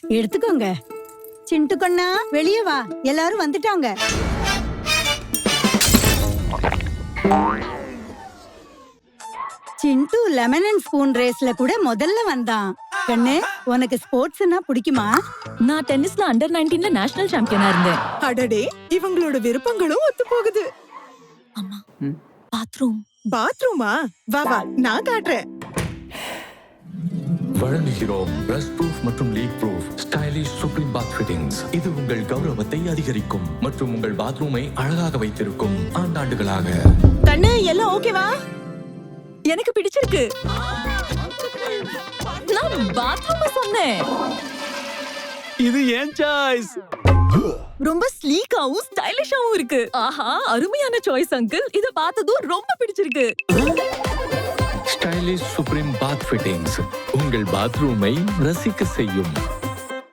எடுத்துக்கோங்க. சிண்டு கண்ணா வெளியே வா, எல்லாரும் வந்துட்டாங்க. சிண்டு லெமன் அண்ட் ஸ்பூன் ரேஸ்ல கூட முதல்ல வந்தான். கண்ணு, உனக்கு ஸ்போர்ட்ஸ்னா பிடிக்குமா? நான் டென்னிஸ்ல அண்டர் 19ல நேஷனல் சாம்பியனா இருந்தேன். அடடே, இவங்களோட விருப்பங்களும் ஒத்து போகுது. அம்மா, பாத்ரூம். பாத்ரூமா? வா வா, நான் காட்டுறேன். வழங்குகிறோம் பிரஷ் ப்ரூஃப் மற்றும் லீக் ப்ரூஃப் ஸ்டைலிஷ் சுப்ரீம் பாத் ஃபிட்டிங்ஸ். இது உங்கள் கௌரவத்தை அதிகரிக்கும் மற்றும் உங்கள் பாத்ரூமை அழகாக வைத்திருக்கும் ஆண்டாண்டுகளாக. கண்ணு, எல்லாம் ஓகேவா? எனக்கு பிடிச்சிருக்கு. நான் பாத்ரூம் சொன்னேன். இது ஏன் சாய்ஸ். ரொம்ப ஸ்லீக்காவும் ஸ்டைலிஷாவும் இருக்கு. ஆஹா, அருமையான சாய்ஸ் அங்கிள். இத பார்த்ததும் ரொம்ப பிடிச்சிருக்கு. ஸ்டைலிஷ் சுப்ரீம் பாத் ஃபிட்டிங்ஸ் உங்கள் பாத்ரூமை ரசிக்க செய்யும்.